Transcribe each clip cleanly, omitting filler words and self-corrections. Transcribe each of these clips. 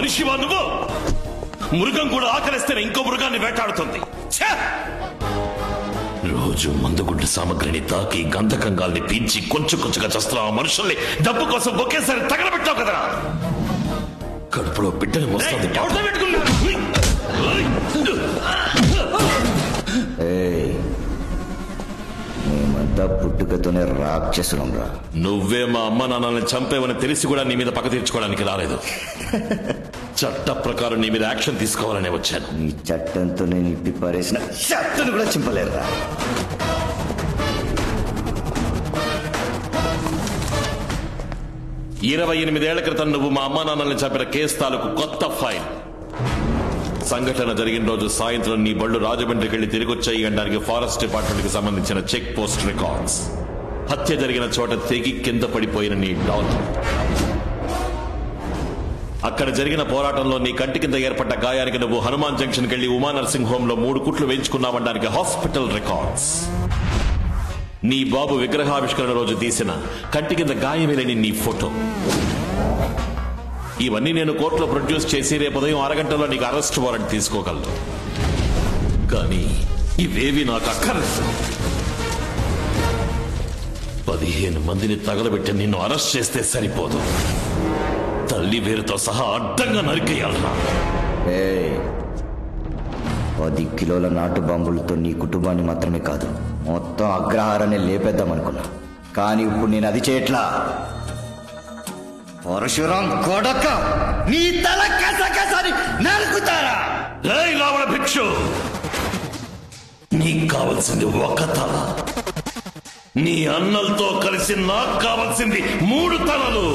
మనిషివా నువ్వు? మృగం కూడా ఆకలిస్తేనే ఇంకో మృగాన్ని వేటాడుతుంది. రోజు మందుగుడ్డు సామగ్రిని తాకి గంధకంగాల్ని పీల్చి కొంచెం కొంచెంగా చేస్తున్న ఆ మనుషుల్ని డబ్బు కోసం ఒకేసారి తగలబెట్టావు కదరా. కడుపులో బిడ్డని వస్తుంది. మేమంతా పుట్టుకతోనే రాక్షసులం రా. నువ్వే మా అమ్మ నాన్నల్ని చంపేవని తెలిసి కూడా నీ మీద పగ తీర్చుకోవడానికి రాలేదు. చట్ట ప్రకారం నీ మీద యాక్షన్ తీసుకోవాలనే వచ్చాను. ఈ చట్టంతో నేను ఇప్పి పారేసిన చట్టను కూడా చింపలేరురా. ఇరవై 28 ఏళ్ల క్రితం నువ్వు మా అమ్మా నాన్నల్ని చంపిన కేసు తాలూకు కొత్త ఫైల్. సంఘటన జరిగిన రోజు సాయంత్రం నీ బళ్ళు రాజమండ్రికి వెళ్లి తిరిగి వచ్చాయి అనడానికి ఫారెస్ట్ డిపార్ట్మెంట్ కి సంబంధించిన చెక్ పోస్ట్ రికార్డ్స్. హత్య జరిగిన చోట తెగి కింద పడిపోయిన నీ డాగ్. అక్కడ జరిగిన పోరాటంలో నీ కంటి కింద ఏర్పడ్డ గాయానికి నువ్వు హనుమాన్ జంక్షన్ కెళ్లి ఉమా నర్సింగ్ హోమ్ లో 3 కుట్లు వేయించుకున్నావడానికి హాస్పిటల్ రికార్డ్స్. నీ బాబు విగ్రహావిష్కరణ రోజు తీసిన కంటి కింద గాయమేలేని నీ ఫోటో. ఇవన్నీ నేను కోర్టులో ప్రొడ్యూస్ చేసి రేపు ఉదయం 6 గంటల్లో నీకు అరెస్ట్ వారెంట్ తీసుకోగలను. కానీ ఇవేవి నాకు అక్కర్లేదు. 15 మందిని తగలబెట్టి నిన్ను అరెస్ట్ చేస్తే సరిపోదు. తల్లి వేరుతో సహా అడ్డంగా నరికేయాలన్నా. 10 కిలోల నాటు బాంబులతో నీ కుటుంబాన్ని మాత్రమే కాదు మొత్తం అగ్రహారాన్ని లేపేద్దామనుకున్నా. కానీ ఇప్పుడు నేను అది చేయట్లా. పరశురాం కొడక నీ తల కసకసని నరుకుతారా? రావణ భిక్షు, నీకు కావలసింది ఒక తల. నీ అన్నలతో కలిసి నాకు కావలసింది 3 తలలు.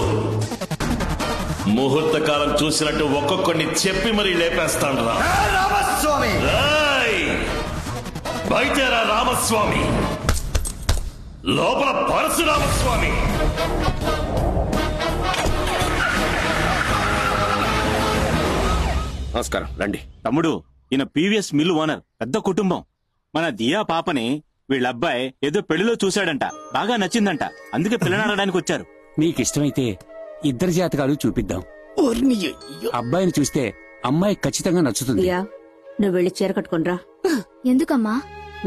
ముహూర్త కాలం చూసినట్టు ఒక్కొక్కడిని చెప్పి మరీ లేపేస్తాను రా. రామస్వామి బయటరా రామస్వామి, లోపల పరశురామస్వామి. నమస్కారం, రండి. తమ్ముడు, ఈయన పీవీఎస్ మిల్లు ఓనర్, పెద్ద కుటుంబం. మన దియా పాపని వీళ్ళ అబ్బాయి ఏదో పెళ్లిలో చూశాడంట, బాగా నచ్చిందంట, అందుకే పిల్లనాడడానికి వచ్చారు. నీకిష్టమైతే 2 జాతకాలు చూపిద్దాం. అబ్బాయిని చూస్తే అమ్మాయి ఖచ్చితంగా నచ్చుతుంది. నువ్వు వెళ్ళి చీర కట్టుకునిరా. ఎందుకమ్మా?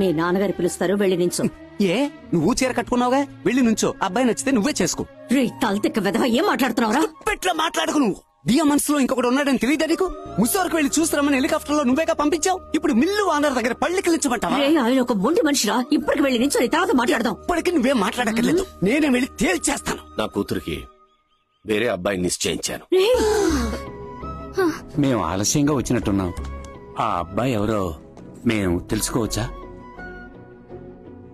మీ నాన్నగారు పిలుస్తారు, వెళ్ళి నించో. ఏ, నువ్వు చీర కట్టుకున్నావుగా, వెళ్ళి నుంచో. అబ్బాయి నచ్చితే నువ్వే చేసుకో. రే తలతిక్క వెధవ, ఏం మాట్లాడుతున్నావురా? పెట్లా మాట్లాడుకు. నువ్వు దియా మనసులో ఇంకొకటి ఉన్నాడని తెలియదా నీకు? ముసోరకు వెళ్ళి చూస్తామని హెలికాప్టర్ లో నువ్వేగా పంపించావు. ఇప్పుడు మిల్లు ఓనర్ దగ్గర పళ్ళికిలించమంటావా? ఆయన ఒక మొండి మనిషిరా. ఇప్పటికి వెళ్ళి నించో, తర్వాత మాట్లాడదాం. ఇప్పటికి నువ్వేం మాట్లాడక్కర్లేదు, నేనే వెళ్ళి తేల్చేస్తాను. నా కూతురికి వేరే అబ్బాయిని నిశ్చయించాను. మేము ఆలస్యంగా వచ్చినట్టున్నాం. ఆ అబ్బాయి ఎవరో మేము తెలుసుకోవచ్చా?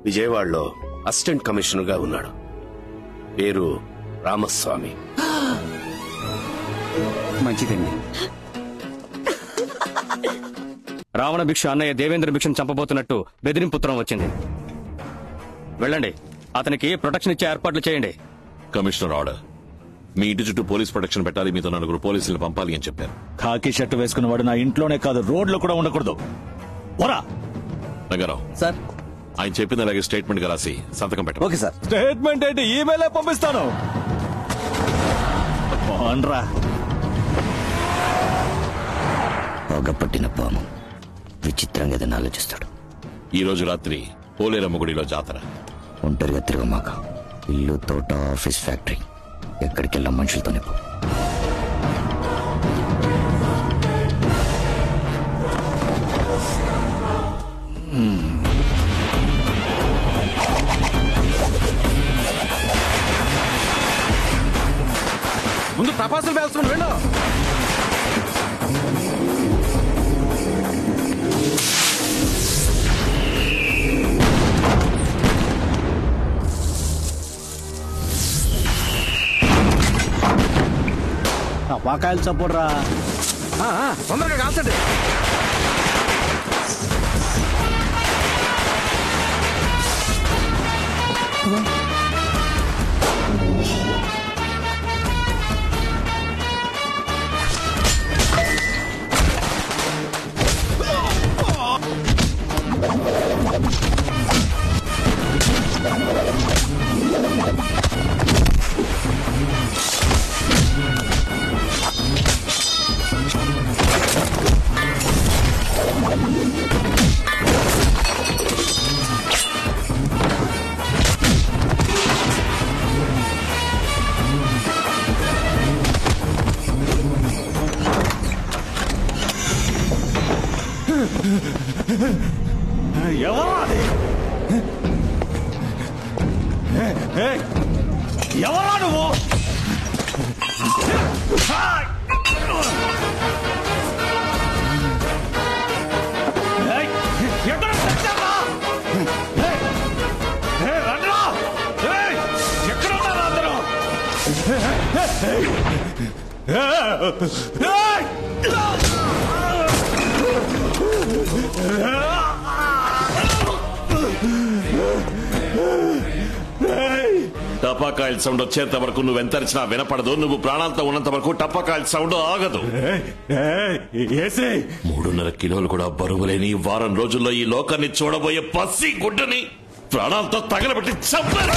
విజయవాడలో అసిస్టెంట్ కమిషనర్ గా ఉన్నాడు. పేరు రామస్వామి. మంచిదండి. రావణ భిక్ష అన్నయ్య దేవేంద్ర భిక్షను చంపబోతున్నట్టు బెదిరింపుత్రం వచ్చింది. వెళ్ళండి, అతనికి ప్రొటెక్షన్ ఇచ్చే ఏర్పాట్లు చేయండి. Commissioner order. మీ ఇంటి చుట్టూ పోలీస్ ప్రొటెక్షన్ పెట్టాలి, మీతో 4 పోలీసులు పంపాలి అని చెప్పారు. ఖాకీ షర్టు వేసుకున్నవాడు నా ఇంట్లోనే కాదు, రోడ్లో కూడా ఉండకూడదు. రంగారావు సార్, ఆయన చెప్పింది అలాగే స్టేట్మెంట్ గా రాసి సంతకం పెట్టండి. Okay sir. స్టేట్మెంట్ ఏంటి, ఈమెయిలే పంపిస్తాను. పొగపట్టిన పాము విచిత్రంగా ఏదైనా ఆలోచిస్తాడు. ఈ రోజు రాత్రి పోలేరమ్మ గుడిలో జాతర. ఒంటరిగా తిరగమాక. ఇల్లు, తోట, ఆఫీస్, ఫ్యాక్టరీ, ఎక్కడికి వెళ్ళాం మనుషులతోనే పో. ముందు తపాసులు వేస్తున్నాడు, వెళ్ళు. వాకాయలు చప్పుడురా, తొందరగా కాల్చండి. ఎవరా నువ్వు? ఎక్కడ తెచ్చారా? రండ్రా! ఎక్కడ ఉన్నారు అందరూ? టపాకాయల సౌండ్ వచ్చేంత వరకు నువ్వు ఎంతరిచినా వినపడదు. నువ్వు ప్రాణాలతో ఉన్నంత వరకు టపాకాయల సౌండ్ ఆగదు. 3.5 కిలోలు కూడా బరువులేని వారం రోజుల్లో ఈ లోకాన్ని చూడబోయే పసి గుడ్డని ప్రాణాలతో తగలబెట్టి చంపారు.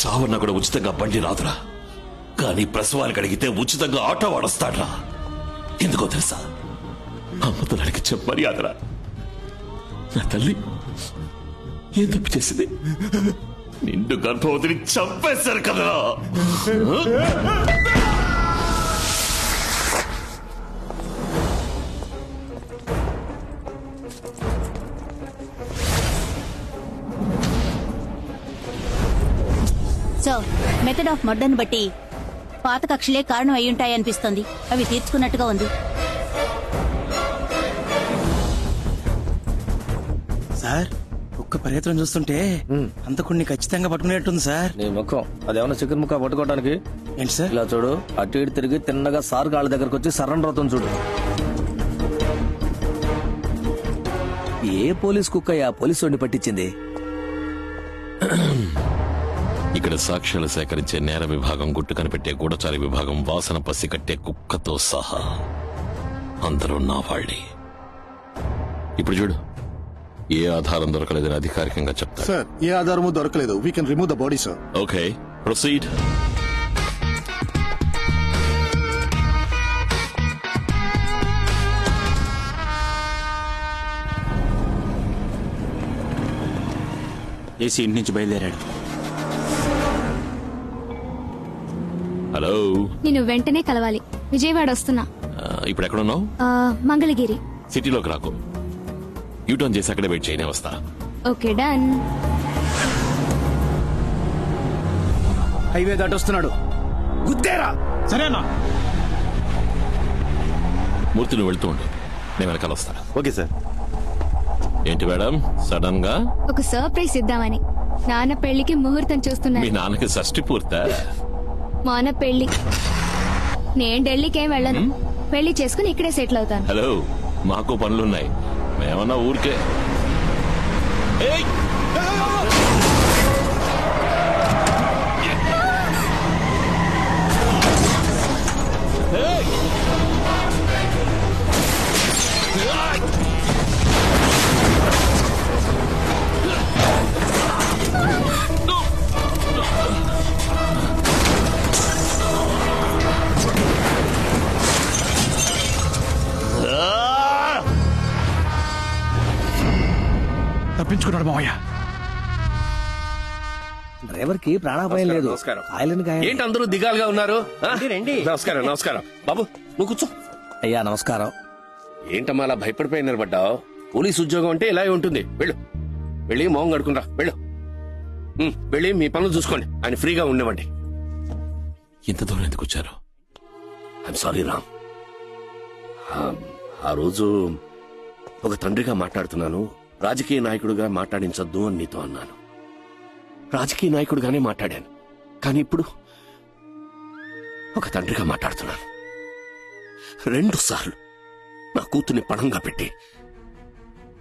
చావన్న కూడా ఉచితంగా బండి రాదురా, కానీ ప్రసవానికి అడిగితే ఉచితంగా ఆటో వాడొస్తాడ్రా. ఎందుకో తెలుసా? అమ్మతలానికి చెప్పని అదరా. నా తల్లి ఏం తప్పు చేసింది? నిండు గర్భవతిని చంపేశారు కదరా. సో మెథడ్ ఆఫ్ మర్డర్ను బట్టి పాత కక్షలే కారణం అయ్యుంటాయనిపిస్తోంది. అవి తీర్చుకున్నట్టుగా ఉంది. సార్ ఒక్క ప్రయత్నం చూస్తుంటే అంతకుడిని ఖచ్చితంగా పట్టుకునేట్టుంది సార్. నీ ముఖం అదేమన్నా చికెన్ ముక్క పట్టుకోవడానికి ఏంటి సార్? ఇలా చూడు, అటు ఇటు తిరిగి తిన్నగా సార్ కాళ్ళ దగ్గరకు వచ్చి సరెండర్ అవుతుంది చూడు. ఏ పోలీస్ కుక్క ఆ పోలీసు వాడిని పట్టించింది? ఇక్కడ సాక్ష్యాలు సేకరించే నేర విభాగం, గుట్టు కనిపెట్టే గూఢచారి విభాగం, వాసన పసి కట్టే కుక్కతో సహా అందరూ నా వాళ్ళే. ఇప్పుడు చూడు, ఏ ఆధారం దొరకలేదని అధికారికంగా చెప్తారు. సార్, ఏ ఆధారము దొరకలేదు. We can remove the body sir. Okay, proceed. AC ఇంటి నుంచి బయలుదేరాడు. హలో, నేను వెంటనే కలవాలి. విజయవాడ వస్తున్నా. ఇప్పుడు ఎక్కడున్నావు? మంగళగిరి. సిటీలోకి రాకు, యూటర్న్ చేసి అక్కడే వెయిట్ చేయనే వస్తా. Okay, done. హైవే దాటొస్తున్నాడు. గుద్దేరా. సరేనా? మూర్తి నువ్వు వెళ్తూ ఉండు, నేను వెనకాల వస్తా. Okay sir. ఏంటి మేడం సడన్ గా? ఒక సర్ప్రైజ్ ఇద్దామని. నాన్న పెళ్లికి ముహూర్తం చూస్తున్నా. మీ నాన్నకి షష్టి పూర్తా? మాన పెళ్లి. నేను ఢిల్లీకి ఏం వెళ్ళను. పెళ్లి చేసుకుని ఇక్కడే సెటిల్ అవుతాను. హలో, మాకు పనులున్నాయి, మేమన్నా ఊరికే. ఏయ్! తప్పించుకున్నాడు మావయ్య. డ్రైవర్ కి ప్రాణాపాయం లేదు. ఏంటి అందరూ దిగాలుగా ఉన్నారు? నమస్కారం. నమస్కారం బాబు, నువ్వు కూర్చో. అయ్యా నమస్కారం. ఏంటమ్మా అలా భయపడిపోయి నిలబడ్డావు? పోలీస్ ఉద్యోగం అంటే ఇలా ఉంటుంది. వెళ్ళు, వెళ్ళి మోహం కడుకుంటా. వెళ్ళు, వెళ్ళి మీ పనులు చూసుకోండి. ఆయన ఫ్రీగా ఉండేవండి. ఇంత దూరం ఎందుకు వచ్చారు? I'm sorry Ram. ఆ రోజు ఒక తండ్రిగా మాట్లాడుతున్నాను, రాజకీయ నాయకుడిగా మాట్లాడించొద్దు అని నీతో అన్నాను. రాజకీయ నాయకుడిగానే మాట్లాడాను, కానీ ఇప్పుడు ఒక తండ్రిగా మాట్లాడుతున్నాను. 2 సార్లు నా కూతుర్ని పణంగా పెట్టి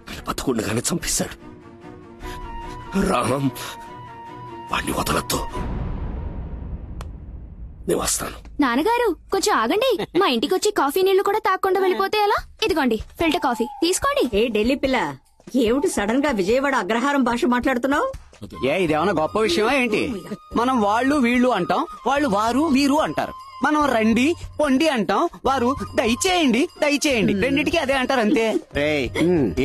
నన్ను బతకుండగానే చంపేశాడు. రామ్, వాణ్ణి వదలొద్దు. నేను వస్తాను. నాన్నగారు కొంచెం ఆగండి. మా ఇంటికి వచ్చి కాఫీ నీళ్లు కూడా తాకుండా వెళ్ళిపోతే ఎలా? ఇదిగోండి ఫిల్టర్ కాఫీ తీసుకోండి. ఏ ఢిల్లీ పిల్ల, ఏమిటి సడన్ గా విజయవాడ అగ్రహారం భాష మాట్లాడుతున్నావు? ఇదేమన్నా గొప్ప విషయమా ఏంటి? మనం వాళ్ళు వీళ్ళు అంటాం, వాళ్ళు వారు వీరు అంటారు. మనం రండి పొండి అంటాం, వారు దయచేయండి దయచేయండి, రెండింటికి అదే అంటారు అంతే.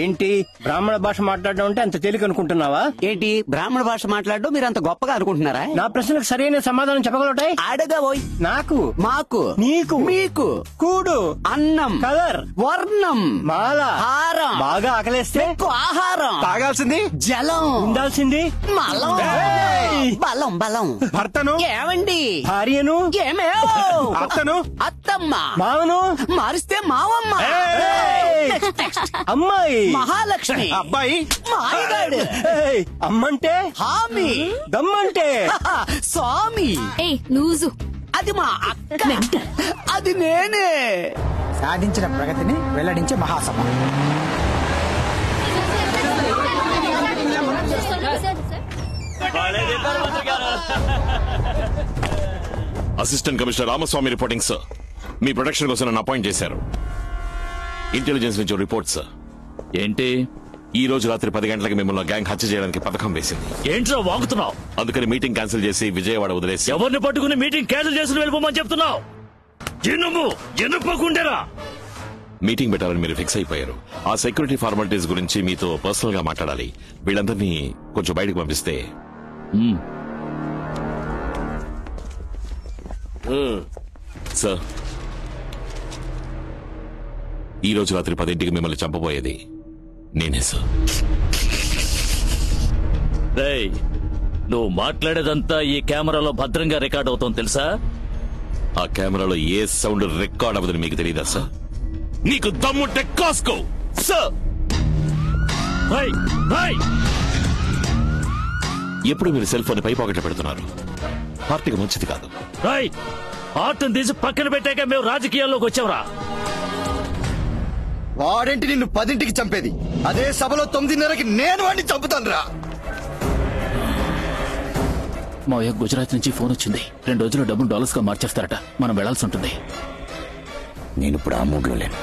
ఏంటి బ్రాహ్మణ భాష మాట్లాడడం అంటే అంత తేలిక అనుకుంటున్నావా? ఏంటి బ్రాహ్మణ భాష మాట్లాడడం మీరు అంత గొప్పగా అనుకుంటున్నారా? నా ప్రశ్నలకు సరైన సమాధానం చెప్పగలటాయి? అడగబోయ్. నాకు, మాకు, నీకు, మీకు, కూడు, అన్నం, కలర్, వర్ణం, మాల, హారం, బాగా ఆకలేస్తే ఆహారం, తాగాల్సింది జలం, ఉండాల్సింది మలం, బలం బలం. భర్తను ఏమండి? భార్యను ఏమే? అత్తను అత్తమ్మ, మావను మారిస్తే మావమ్మ, అమ్మాయి మహాలక్ష్మి, అబ్బాయి మాయగాడు, అమ్మంటే హామీ, దమ్మంటే స్వామి. లూజు. అది మా అక్క, అది నేనే. సాధించిన ప్రగతిని వెల్లడించే మహాసభ. Assistant commissioner Ramaswamy reporting sir. మీ ప్రొటెక్షన్ కోసం నన్ను అపాయింట్ చేశారు. ఇంటెలిజెన్స్ నుంచి రిపోర్ట్ సార్. ఏంటి? ఈ రోజు రాత్రి 10 గంటలకు మిమ్మల్ని గ్యాంగ్ హత్య చేయడానికి పథకం వేసింది. ఏంట్రా వాగుతున్నావు? అందుకని మీటింగ్ క్యాన్సిల్ చేసి విజయవాడ వదిలేసి ఎవరిని పట్టుకుని మీటింగ్ క్యాన్సిల్ చేసి వెళ్ళిపోమని చెప్తున్నావు? ఎనుపకుండేరా మీటింగ్ పెట్టాలని మీరు ఫిక్స్ అయిపోయారు. ఆ సెక్యూరిటీ ఫార్మాలిటీస్ గురించి మీతో పర్సనల్ గా మాట్లాడాలి. వీళ్ళందరినీ కొంచెం బయటకు పంపిస్తే. సార్, ఈ రోజు రాత్రి 10 మిమ్మల్ని చంపబోయేది నేనే సార్. నువ్వు మాట్లాడేదంతా ఈ కెమెరాలో భద్రంగా రికార్డ్ అవుతోంది తెలుసా? ఆ కెమెరాలో ఏ సౌండ్ రికార్డ్ అవ్వదని మీకు తెలియదా సార్? నీకు దమ్ముంటే కాసుకో సార్. ఎప్పుడు మీరు సెల్ ఫోన్ పై పాకెట్లో పెడుతున్నారు? పార్టీకి మంచిది కాదు. ఆర్ట్ని తీసి పక్కన పెట్టాక మేము రాజకీయాల్లోకి వచ్చావురా. వాడేంటి నిన్ను 10ంటికి చంపేది? అదే సభలో 9:30కి నేను వాడిని చంపుతాను రా. మావయ్య, గుజరాత్ నుంచి ఫోన్ వచ్చింది. 2 రోజుల్లో డబ్బులు డాలర్స్ గా మార్చేస్తారట. మనం వెళ్లాల్సి ఉంటుంది. నేను ఇప్పుడు ఆ మూడ్లో లేను.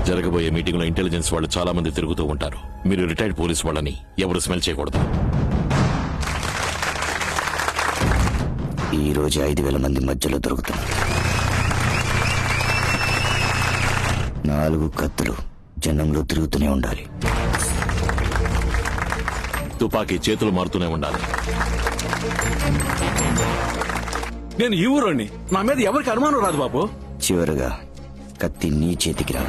జరగబోయే మీటింగ్ లో ఇంటెలిజెన్స్ వాళ్ళు చాలా మంది తిరుగుతూ ఉంటారు. మీరు రిటైర్డ్ పోలీస్ వాళ్ళని ఎవరు స్మెల్ చేయకూడదు. ఈ రోజు 5,000 మంది మధ్యలో దొరుకుతున్నారు. 4 కత్తులు జనంలో తిరుగుతూనే ఉండాలి. తుపాకీ చేతులు మారుతూనే ఉండాలి. నేను ఈ ఊరోని, నా మీద ఎవరికి అనుమానం రాదు బాబు. చివరగా కత్తి నీ చేతికి రా.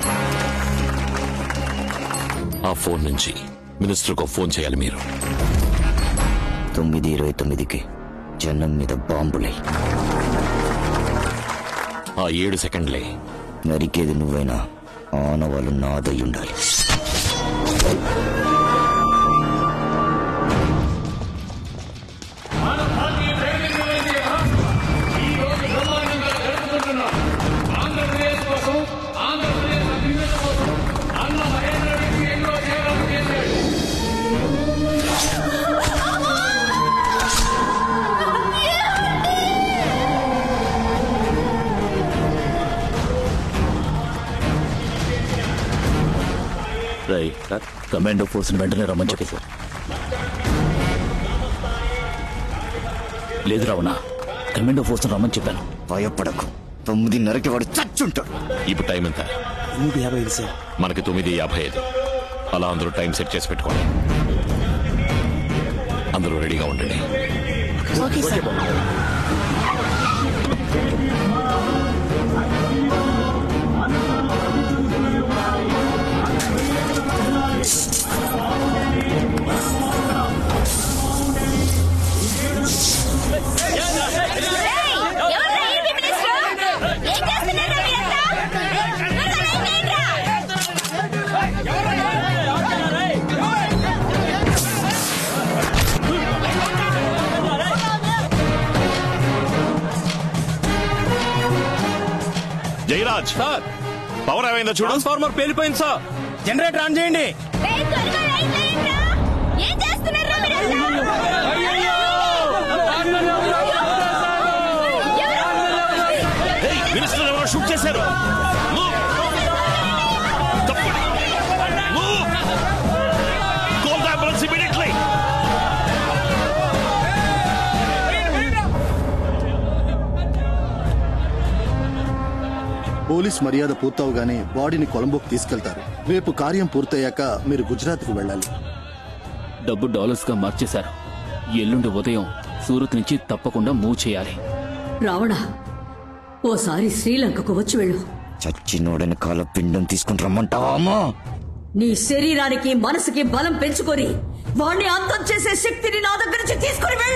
ఆ ఫోన్ నుంచి మినిస్టర్కు ఫోన్ చేయాలి మీరు. 9:29కి జనం మీద బాంబులై. ఆ 7 సెకండ్లే నరికేది నువ్వైనా ఆనవాళ్ళు నాదై ఉండాలి. కమాండో ఫోర్స్ వెంటనే రమ్మని చెప్పి సార్. లేదు రావణ, కమాండో ఫోర్స్ రమ్మని చెప్పాను. భయపడకు, 9:30కి వాడు చచ్చుంటాడు. ఇప్పుడు టైం ఎంత? 9:55 సార్. మనకి 9:55. అలా అందరూ టైం సెట్ చేసి పెట్టుకోండి. అందరూ రెడీగా ఉండండి. Okay sir. Jayaraj sir, power ఏమైందో చూడు. ట్రాన్స్ఫార్మర్ పేలిపోయింది సార్. జనరేటర్ ఆన్ చేయండి. మినిస్టర్ ఎవరో షూట్ చేశారు. పోలీస్ మర్యాద పూర్తవగానే బాడీని కొలంబోకి తీసుకెళ్తారు. రేపు కార్యం పూర్తయ్యాక మీరు గుజరాత్కు వెళ్ళాలి. డబ్బు డాలర్స్ గా మార్చేశారు. ఎల్లుండి ఉదయం సూరత్ నుంచి తప్పకుండా మూవ్ చేయాలి. రావణ, ఓసారి శ్రీలంకకు వచ్చి వెళ్ళు. చచ్చినోడని కాల పిండం తీసుకుని రమ్మంటావా? నీ శరీరానికి మనసుకి బలం పెంచుకొని వాణ్ణి అంతం చేసే శక్తిని నా దగ్గర నుంచి తీసుకుని వెళ్ళు.